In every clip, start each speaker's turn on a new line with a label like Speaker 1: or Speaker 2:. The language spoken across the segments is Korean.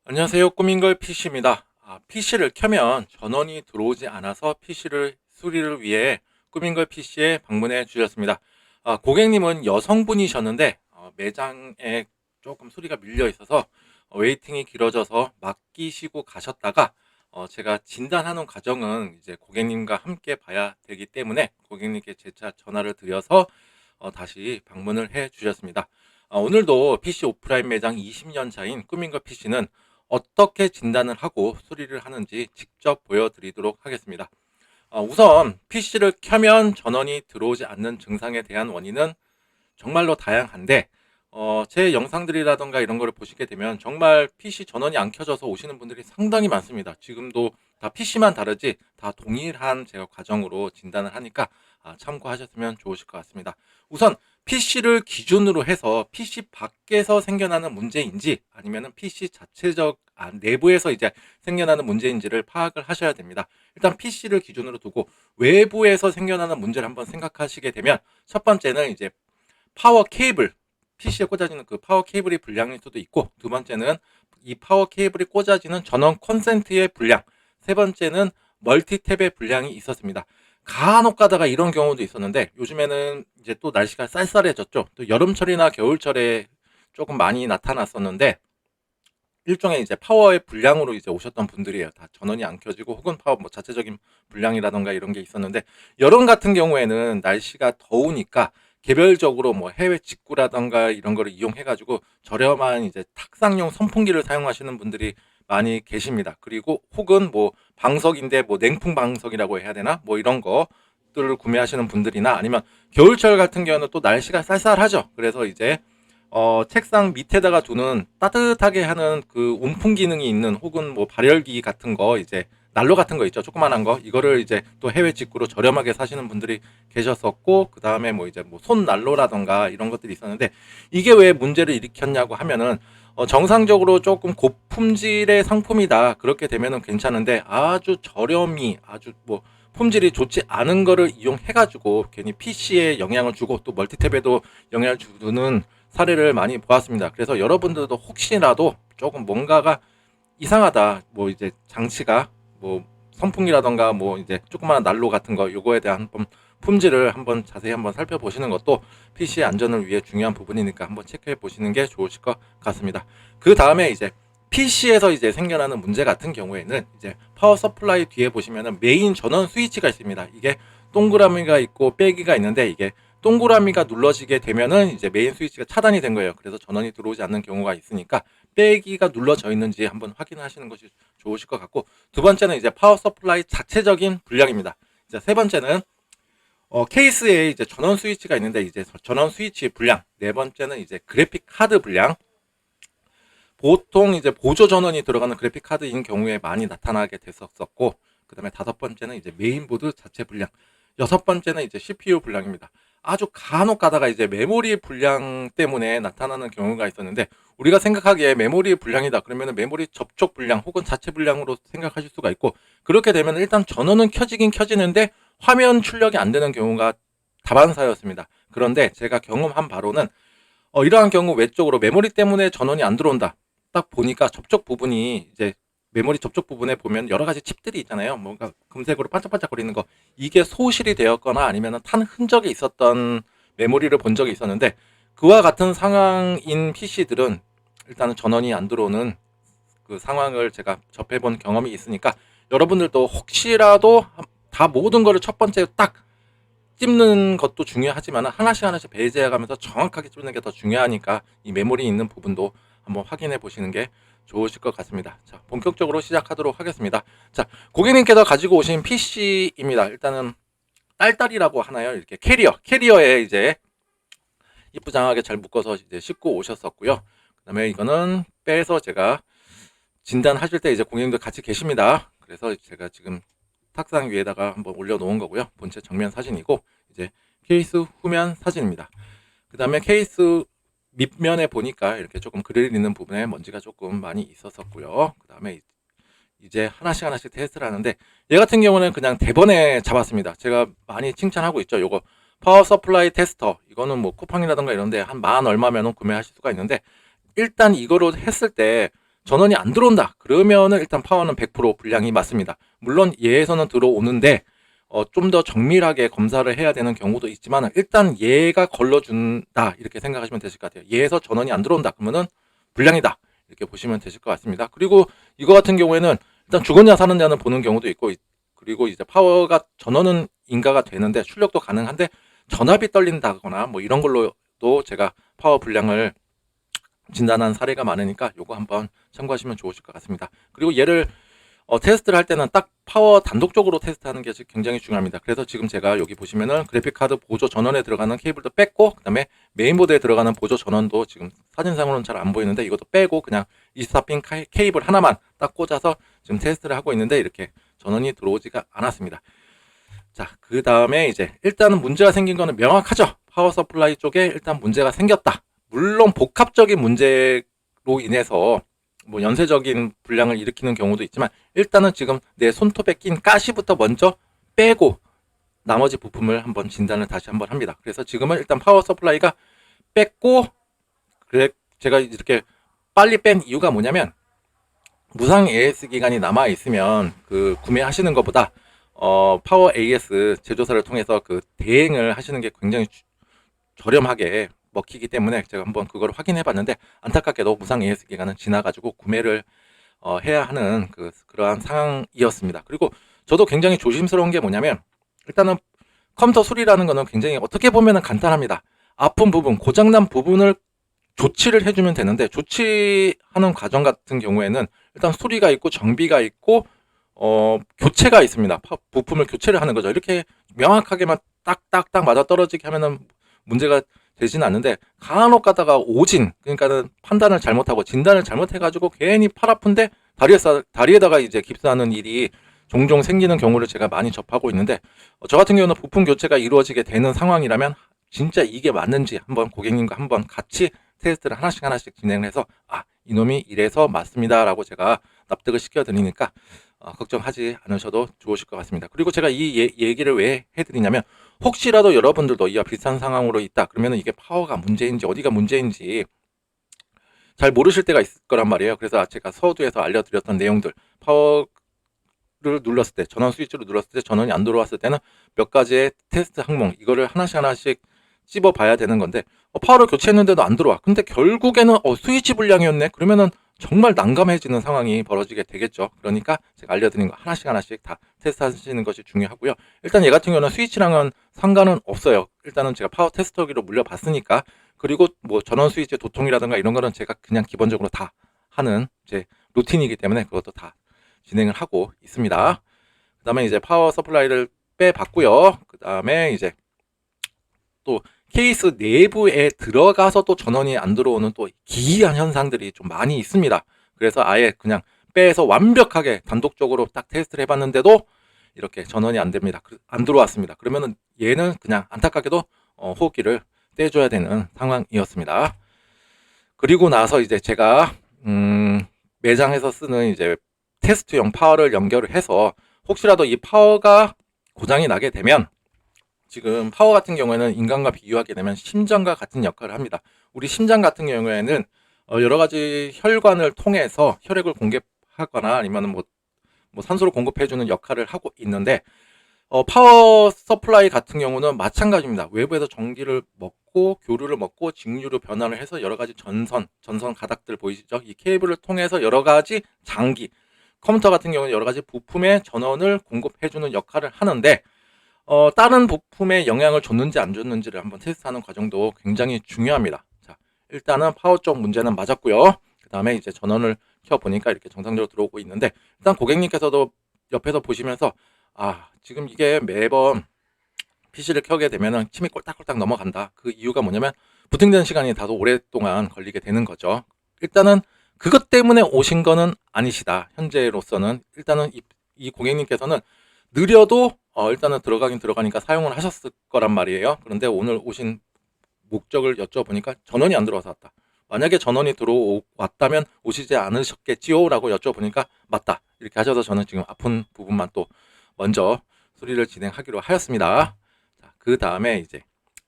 Speaker 1: 안녕하세요. 꾸민걸 PC입니다. PC를 켜면 전원이 들어오지 않아서 PC를 수리를 위해 꾸민걸 PC에 방문해 주셨습니다. 고객님은 여성분이셨는데 매장에 조금 수리가 밀려 있어서 웨이팅이 길어져서 맡기시고 가셨다가 제가 진단하는 과정은 이제 고객님과 함께 봐야 되기 때문에 고객님께 재차 전화를 드려서 다시 방문을 해 주셨습니다. 오늘도 PC 오프라인 매장 20년 차인 꾸민걸 PC는 어떻게 진단을 하고 수리를 하는지 직접 보여드리도록 하겠습니다. 우선 PC를 켜면 전원이 들어오지 않는 증상에 대한 원인은 정말로 다양한데 제 영상들이라던가 이런 거를 보시게 되면 정말 PC 전원이 안 켜져서 오시는 분들이 상당히 많습니다. 지금도 다 PC만 다르지 다 동일한 제가 과정으로 진단을 하니까 참고하셨으면 좋으실 것 같습니다. 우선 PC를 기준으로 해서 PC 밖에서 생겨나는 문제인지 아니면 PC 자체적 내부에서 이제 생겨나는 문제인지를 파악을 하셔야 됩니다. 일단 PC를 기준으로 두고 외부에서 생겨나는 문제를 한번 생각하시게 되면 첫 번째는 이제 파워 케이블, PC에 꽂아지는 그 파워 케이블이 불량일 수도 있고, 두 번째는 이 파워 케이블이 꽂아지는 전원 콘센트의 불량, 세 번째는 멀티탭의 불량이 있었습니다. 간혹 가다가 이런 경우도 있었는데 요즘에는 이제 또 날씨가 쌀쌀해졌죠. 또 여름철이나 겨울철에 조금 많이 나타났었는데 일종의 이제 파워의 불량으로 이제 오셨던 분들이에요. 다 전원이 안 켜지고 혹은 파워 뭐 자체적인 불량이라던가 이런 게 있었는데, 여름 같은 경우에는 날씨가 더우니까 개별적으로 뭐 해외 직구라던가 이런 거를 이용해 가지고 저렴한 이제 탁상용 선풍기를 사용하시는 분들이 많이 계십니다. 그리고 혹은 뭐 방석인데 뭐 냉풍 방석이라고 해야 되나? 뭐 이런 거들을 구매하시는 분들이나 아니면 겨울철 같은 경우는 또 날씨가 쌀쌀하죠. 그래서 이제 책상 밑에다가 두는 따뜻하게 하는 그 온풍 기능이 있는 혹은 뭐 발열기 같은 거 이제 난로 같은 거 있죠. 조그만한 거. 이거를 이제 또 해외 직구로 저렴하게 사시는 분들이 계셨었고, 그 다음에 뭐 이제 뭐 손 난로라던가 이런 것들이 있었는데, 이게 왜 문제를 일으켰냐고 하면은 정상적으로 조금 고품질의 상품이다. 그렇게 되면은 괜찮은데 아주 저렴이 아주 뭐 품질이 좋지 않은 거를 이용해가지고 괜히 PC에 영향을 주고 또 멀티탭에도 영향을 주는 사례를 많이 보았습니다. 그래서 여러분들도 혹시라도 조금 뭔가가 이상하다, 뭐 이제 장치가 뭐 선풍기라던가 뭐 이제 조그마한 난로 같은 거 요거에 대한 한번 품질을 한번 자세히 한번 살펴보시는 것도 PC 안전을 위해 중요한 부분이니까 한번 체크해 보시는 게 좋으실 것 같습니다. 그 다음에 이제 PC에서 이제 생겨나는 문제 같은 경우에는 이제 파워 서플라이 뒤에 보시면은 메인 전원 스위치가 있습니다. 이게 동그라미가 있고 빼기가 있는데, 이게 동그라미가 눌러지게 되면은 이제 메인 스위치가 차단이 된 거예요. 그래서 전원이 들어오지 않는 경우가 있으니까 빼기가 눌러져 있는지 한번 확인하시는 것이 좋으실 것 같고, 두 번째는 이제 파워 서플라이 자체적인 불량입니다. 이제 세 번째는 케이스에 이제 전원 스위치가 있는데 이제 전원 스위치 불량, 네 번째는 이제 그래픽 카드 불량. 보통 이제 보조 전원이 들어가는 그래픽 카드인 경우에 많이 나타나게 됐었고, 그 다음에 다섯 번째는 이제 메인보드 자체 불량, 여섯 번째는 이제 CPU 불량입니다. 아주 간혹 가다가 이제 메모리 불량 때문에 나타나는 경우가 있었는데, 우리가 생각하기에 메모리 불량이다 그러면 메모리 접촉 불량 혹은 자체 불량으로 생각하실 수가 있고, 그렇게 되면 일단 전원은 켜지긴 켜지는데 화면 출력이 안 되는 경우가 다반사였습니다. 그런데 제가 경험한 바로는 이러한 경우 외쪽으로 메모리 때문에 전원이 안 들어온다, 딱 보니까 접촉 부분이 이제 메모리 접촉 부분에 보면 여러 가지 칩들이 있잖아요. 뭔가 금색으로 반짝반짝거리는 거. 이게 소실이 되었거나 아니면 탄 흔적이 있었던 메모리를 본 적이 있었는데, 그와 같은 상황인 PC들은 일단은 전원이 안 들어오는 그 상황을 제가 접해본 경험이 있으니까, 여러분들도 혹시라도 다 모든 거를 첫 번째 딱 찝는 것도 중요하지만 하나씩 하나씩 배제해 가면서 정확하게 찝는 게 더 중요하니까 이 메모리 있는 부분도 한번 확인해 보시는 게 좋으실 것 같습니다. 자, 본격적으로 시작하도록 하겠습니다. 자, 고객님께서 가지고 오신 PC입니다. 일단은 딸딸이라고 하나요? 이렇게 캐리어에 이제 이쁘장하게 잘 묶어서 이제 싣고 오셨었고요. 그다음에 이거는 빼서 제가 진단하실 때 이제 고객님들 같이 계십니다. 그래서 제가 지금 탁상 위에다가 한번 올려놓은 거고요. 본체 정면 사진이고 이제 케이스 후면 사진입니다. 그 다음에 케이스 밑면에 보니까 이렇게 조금 그릴 있는 부분에 먼지가 조금 많이 있었었고요. 그 다음에 이제 하나씩 테스트를 하는데, 얘 같은 경우는 그냥 대번에 잡았습니다. 제가 많이 칭찬하고 있죠. 요거 파워 서플라이 테스터, 이거는 뭐 쿠팡이라던가 이런데 한 만 얼마면 구매하실 수가 있는데, 일단 이거로 했을 때 전원이 안 들어온다. 그러면은 일단 파워는 100% 불량이 맞습니다. 물론 얘에서는 들어오는데 좀 더 정밀하게 검사를 해야 되는 경우도 있지만 일단 얘가 걸러준다 이렇게 생각하시면 되실 것 같아요. 얘에서 전원이 안 들어온다 그러면은 불량이다 이렇게 보시면 되실 것 같습니다. 그리고 이거 같은 경우에는 일단 죽었냐 사느냐는 보는 경우도 있고, 그리고 이제 파워가 전원은 인가가 되는데 출력도 가능한데 전압이 떨린다거나 뭐 이런 걸로도 제가 파워 불량을 진단한 사례가 많으니까 요거 한번 참고하시면 좋으실 것 같습니다. 그리고 얘를 테스트를 할 때는 딱 파워 단독적으로 테스트하는 게 굉장히 중요합니다. 그래서 지금 제가 여기 보시면은 그래픽카드 보조 전원에 들어가는 케이블도 뺐고, 그 다음에 메인보드에 들어가는 보조 전원도 지금 사진상으로는 잘 안 보이는데 이것도 빼고 그냥 24핀 케이블 하나만 딱 꽂아서 지금 테스트를 하고 있는데 이렇게 전원이 들어오지가 않았습니다. 자, 그 다음에 이제 일단은 문제가 생긴 거는 명확하죠. 파워 서플라이 쪽에 일단 문제가 생겼다. 물론 복합적인 문제로 인해서 뭐 연쇄적인 불량을 일으키는 경우도 있지만 일단은 지금 내 손톱에 낀 가시부터 먼저 빼고 나머지 부품을 한번 진단을 다시 한번 합니다. 그래서 지금은 일단 파워 서플라이가 뺐고, 그래 제가 이렇게 빨리 뺀 이유가 뭐냐면 무상 AS 기간이 남아 있으면 그 구매하시는 것보다 파워 AS 제조사를 통해서 그 대행을 하시는 게 굉장히 저렴하게 먹히기 때문에 제가 한번 그걸 확인해 봤는데 안타깝게도 무상 AS 기간은 지나가지고 구매를 해야 하는 그러한 상황이었습니다. 그리고 저도 굉장히 조심스러운 게 뭐냐면 일단은 컴퓨터 수리라는 거는 굉장히 어떻게 보면 간단합니다. 아픈 부분, 고장난 부분을 조치를 해주면 되는데 조치하는 과정 같은 경우에는 일단 수리가 있고 정비가 있고 교체가 있습니다. 부품을 교체를 하는 거죠. 이렇게 명확하게만 딱딱딱 맞아 떨어지게 하면은 문제가 되지는 않는데 간혹 가다가 오진, 그러니까는 판단을 잘못하고 진단을 잘못해가지고 괜히 팔 아픈데 다리에다가 이제 깁스하는 일이 종종 생기는 경우를 제가 많이 접하고 있는데 저 같은 경우는 부품 교체가 이루어지게 되는 상황이라면 진짜 이게 맞는지 한번 고객님과 한번 같이 테스트를 하나씩 진행을 해서 이놈이 이래서 맞습니다 라고 제가 납득을 시켜드리니까 걱정하지 않으셔도 좋으실 것 같습니다. 그리고 제가 이 얘기를 왜 해드리냐면 혹시라도 여러분들도 이와 비슷한 상황으로 있다 그러면 이게 파워가 문제인지 어디가 문제인지 잘 모르실 때가 있을 거란 말이에요. 그래서 제가 서두에서 알려드렸던 내용들, 파워를 눌렀을 때, 전원 스위치를 눌렀을 때 전원이 안 들어왔을 때는 몇 가지의 테스트 항목, 이거를 하나씩 찝어 봐야 되는 건데 파워를 교체했는데도 안 들어와. 근데 결국에는 스위치 불량이었네. 그러면은 정말 난감해지는 상황이 벌어지게 되겠죠. 그러니까 제가 알려드린 거 하나씩 다 테스트하시는 것이 중요하고요. 일단 얘 같은 경우는 스위치랑은 상관은 없어요. 일단은 제가 파워 테스터기로 물려봤으니까. 그리고 뭐 전원 스위치 도통이라든가 이런 거는 제가 그냥 기본적으로 다 하는 제 루틴이기 때문에 그것도 다 진행을 하고 있습니다. 그 다음에 이제 파워 서플라이를 빼봤고요. 그 다음에 이제 또 케이스 내부에 들어가서 또 전원이 안 들어오는 또 기이한 현상들이 좀 많이 있습니다. 그래서 아예 그냥 빼서 완벽하게 단독적으로 딱 테스트를 해봤는데도 이렇게 전원이 안 됩니다. 안 들어왔습니다. 그러면은 얘는 그냥 안타깝게도 호흡기를 떼줘야 되는 상황이었습니다. 그리고 나서 이제 제가 매장에서 쓰는 이제 테스트용 파워를 연결을 해서 혹시라도 이 파워가 고장이 나게 되면 지금 파워 같은 경우에는 인간과 비교하게 되면 심장과 같은 역할을 합니다. 우리 심장 같은 경우에는 여러 가지 혈관을 통해서 혈액을 공급하거나 아니면 뭐 산소를 공급해주는 역할을 하고 있는데 파워 서플라이 같은 경우는 마찬가지입니다. 외부에서 전기를 먹고 교류를 먹고 직류로 변환을 해서 여러 가지 전선 가닥들 보이시죠? 이 케이블을 통해서 여러 가지 장기, 컴퓨터 같은 경우는 여러 가지 부품에 전원을 공급해주는 역할을 하는데 다른 부품에 영향을 줬는지 안 줬는지를 한번 테스트하는 과정도 굉장히 중요합니다. 자, 일단은 파워 쪽 문제는 맞았고요. 그 다음에 이제 전원을 켜보니까 이렇게 정상적으로 들어오고 있는데 일단 고객님께서도 옆에서 보시면서 지금 이게 매번 PC를 켜게 되면은 침이 꼴딱꼴딱 넘어간다. 그 이유가 뭐냐면 부팅되는 시간이 다소 오랫동안 걸리게 되는 거죠. 일단은 그것 때문에 오신 거는 아니시다. 현재로서는 일단은 이 고객님께서는 느려도 일단은 들어가니까 사용을 하셨을 거란 말이에요. 그런데 오늘 오신 목적을 여쭤보니까 전원이 안 들어와서 왔다. 만약에 전원이 들어왔다면 오시지 않으셨겠지요? 라고 여쭤보니까 맞다. 이렇게 하셔서 저는 지금 아픈 부분만 또 먼저 수리를 진행하기로 하였습니다. 그 다음에 이제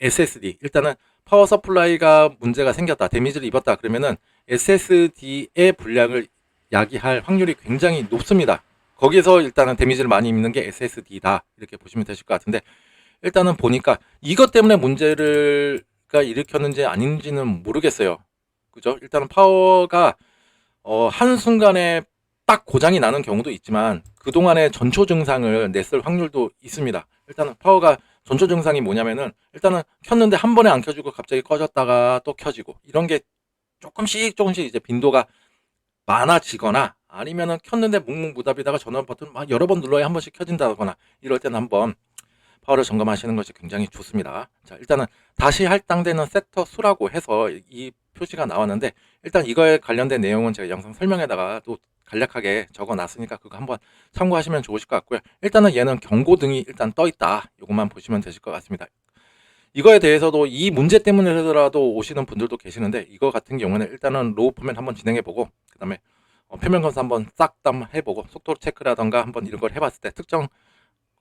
Speaker 1: SSD. 일단은 파워 서플라이가 문제가 생겼다. 데미지를 입었다. 그러면은 SSD의 불량을 야기할 확률이 굉장히 높습니다. 거기서 일단은 데미지를 많이 입는 게 SSD다 이렇게 보시면 되실 것 같은데, 일단은 보니까 이것 때문에 문제를 일으켰는지 아닌지는 모르겠어요. 그죠? 일단은 파워가 한순간에 딱 고장이 나는 경우도 있지만 그동안의 전초 증상을 냈을 확률도 있습니다. 일단은 파워가 전초 증상이 뭐냐면은, 일단은 켰는데 한 번에 안 켜지고 갑자기 꺼졌다가 또 켜지고, 이런 게 조금씩 이제 빈도가 많아지거나, 아니면은 켰는데 묵묵부답이다가 전원 버튼 막 여러 번 눌러야 한 번씩 켜진다거나, 이럴 때는 한번 파워를 점검하시는 것이 굉장히 좋습니다. 자, 일단은 다시 할당되는 섹터 수라고 해서 이 표시가 나왔는데, 일단 이거에 관련된 내용은 제가 영상 설명에다가 또 간략하게 적어 놨으니까 그거 한번 참고하시면 좋으실 것 같고요. 일단은 얘는 경고등이 일단 떠 있다, 이것만 보시면 되실 것 같습니다. 이거에 대해서도 이 문제 때문에라도 오시는 분들도 계시는데, 이거 같은 경우는 일단은 로우 포맷 한번 진행해보고, 그 다음에 표면 검사 한번 싹 다 해보고, 속도 체크라던가 한번 이런 걸 해봤을 때 특정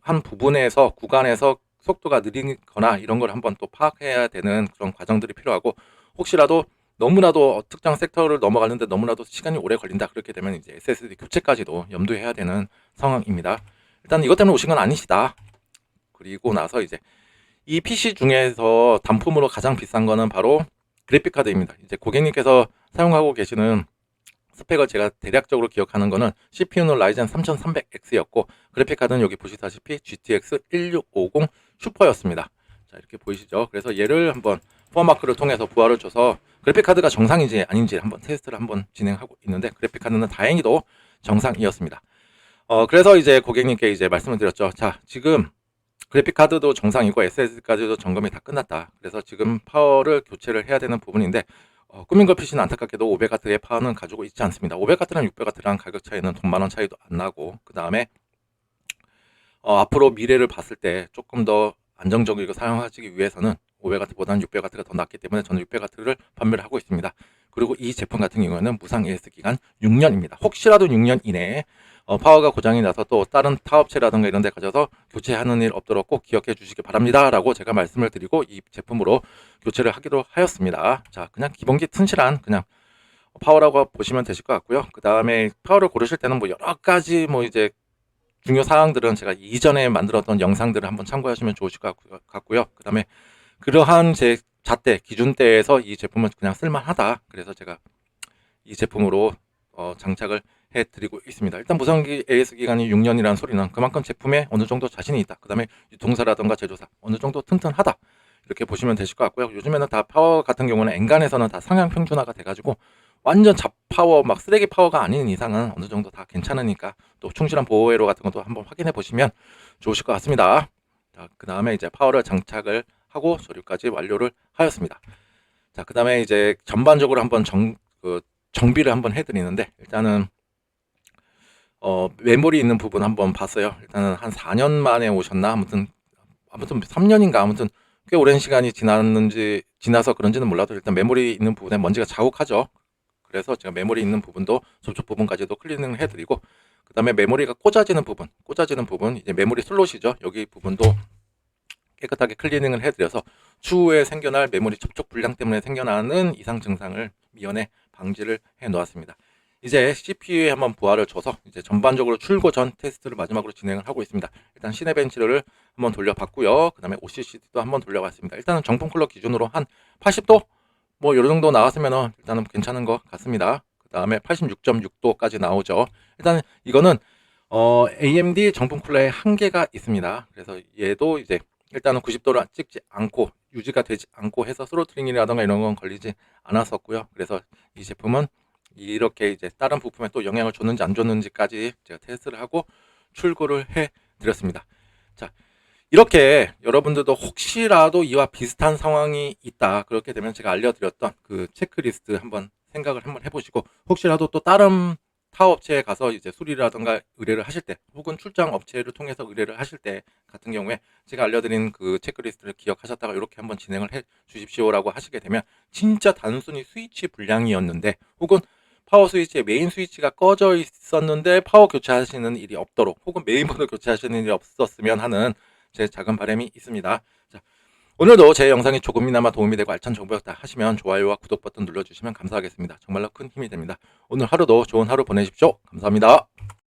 Speaker 1: 한 부분에서 구간에서 속도가 느리거나 이런 걸 한번 또 파악해야 되는 그런 과정들이 필요하고, 혹시라도 너무나도 특정 섹터를 넘어가는데 너무나도 시간이 오래 걸린다, 그렇게 되면 이제 SSD 교체까지도 염두해야 되는 상황입니다. 일단 이것 때문에 오신 건 아니시다. 그리고 나서 이제 이 PC 중에서 단품으로 가장 비싼 거는 바로 그래픽카드입니다. 이제 고객님께서 사용하고 계시는 스펙을 제가 대략적으로 기억하는 거는, CPU는 라이젠 3300X였고 그래픽카드는 여기 보시다시피 GTX 1650 슈퍼였습니다. 자, 이렇게 보이시죠? 그래서 얘를 한번 포마크를 통해서 부하를 줘서 그래픽카드가 정상인지 아닌지 한번 테스트를 한번 진행하고 있는데, 그래픽카드는 다행히도 정상이었습니다. 그래서 이제 고객님께 이제 말씀을 드렸죠. 자, 지금 그래픽카드도 정상이고 SSD까지도 점검이 다 끝났다. 그래서 지금 파워를 교체를 해야 되는 부분인데, 꾸민걸 PC는 안타깝게도 500W의 파워는 가지고 있지 않습니다. 500W랑 600W랑 가격 차이는 돈 만원 차이도 안 나고, 그 다음에 앞으로 미래를 봤을 때 조금 더 안정적이고 사용하시기 위해서는 500W보다는 600W가 더 낫기 때문에 저는 600W를 판매를 하고 있습니다. 그리고 이 제품 같은 경우에는 무상 AS 기간 6년입니다. 혹시라도 6년 이내에 파워가 고장이 나서 또 다른 타업체라든가 이런 데 가져서 교체하는 일 없도록 꼭 기억해 주시기 바랍니다 라고 제가 말씀을 드리고 이 제품으로 교체를 하기로 하였습니다. 자, 그냥 기본기 튼실한 그냥 파워라고 보시면 되실 것 같고요. 그 다음에 파워를 고르실 때는 뭐 여러 가지 이제 중요 사항들은 제가 이전에 만들었던 영상들을 한번 참고하시면 좋으실 것 같고요. 그 다음에 그러한 제 잣대 기준대에서 이 제품은 그냥 쓸만하다, 그래서 제가 이 제품으로 장착을 해드리고 있습니다. 일단 무상기 AS 기간이 6년이라는 소리는 그만큼 제품에 어느 정도 자신이 있다, 그 다음에 유통사라든가 제조사 어느 정도 튼튼하다, 이렇게 보시면 되실 것 같고요. 요즘에는 다 파워 같은 경우는 엔간에서는 다 상향 평준화가 돼가지고 완전 잡파워 막 쓰레기 파워가 아닌 이상은 어느 정도 다 괜찮으니까, 또 충실한 보호회로 같은 것도 한번 확인해 보시면 좋으실 것 같습니다. 자, 그 다음에 이제 파워를 장착을 하고 조립까지 완료를 하였습니다. 자, 그 다음에 이제 전반적으로 한번 정비를 한번 해드리는데, 일단은 메모리 있는 부분 한번 봤어요. 일단은 한 4년 만에 오셨나, 아무튼 3년인가, 아무튼 꽤 오랜 시간이 지나서 그런지는 몰라도 일단 메모리 있는 부분에 먼지가 자욱하죠. 그래서 제가 메모리 있는 부분도 접촉 부분까지도 클리닝을 해드리고, 그 다음에 메모리가 꽂아지는 부분 이제 메모리 슬롯이죠. 여기 부분도 깨끗하게 클리닝을 해드려서 추후에 생겨날 메모리 접촉 불량 때문에 생겨나는 이상 증상을 미연에 방지를 해 놓았습니다. 이제 CPU에 한번 부하를 줘서 이제 전반적으로 출고 전 테스트를 마지막으로 진행을 하고 있습니다. 일단 시네벤치를 한번 돌려봤고요. 그 다음에 OCCD도 한번 돌려봤습니다. 일단은 정품 쿨러 기준으로 한 80도 뭐 요 정도 나왔으면 일단은 괜찮은 것 같습니다. 그 다음에 86.6도까지 나오죠. 일단 이거는 AMD 정품 쿨러에 한계가 있습니다. 그래서 얘도 이제 일단은 90도를 찍지 않고 유지가 되지 않고 해서 스로틀링이라던가 이런 건 걸리지 않았었고요. 그래서 이 제품은 이렇게 이제 다른 부품에 또 영향을 줬는지 안 줬는지까지 제가 테스트를 하고 출고를 해 드렸습니다. 자, 이렇게 여러분들도 혹시라도 이와 비슷한 상황이 있다, 그렇게 되면 제가 알려드렸던 그 체크리스트 한번 생각을 한번 해보시고, 혹시라도 또 다른 타업체에 가서 이제 수리라든가 의뢰를 하실 때, 혹은 출장 업체를 통해서 의뢰를 하실 때 같은 경우에 제가 알려드린 그 체크리스트를 기억하셨다가 이렇게 한번 진행을 해 주십시오라고 하시게 되면, 진짜 단순히 스위치 불량이었는데, 혹은 파워 스위치의 메인 스위치가 꺼져 있었는데 파워 교체하시는 일이 없도록, 혹은 메인보드 교체하시는 일이 없었으면 하는 제 작은 바람이 있습니다. 자, 오늘도 제 영상이 조금이나마 도움이 되고 알찬 정보였다 하시면 좋아요와 구독 버튼 눌러주시면 감사하겠습니다. 정말로 큰 힘이 됩니다. 오늘 하루도 좋은 하루 보내십시오. 감사합니다.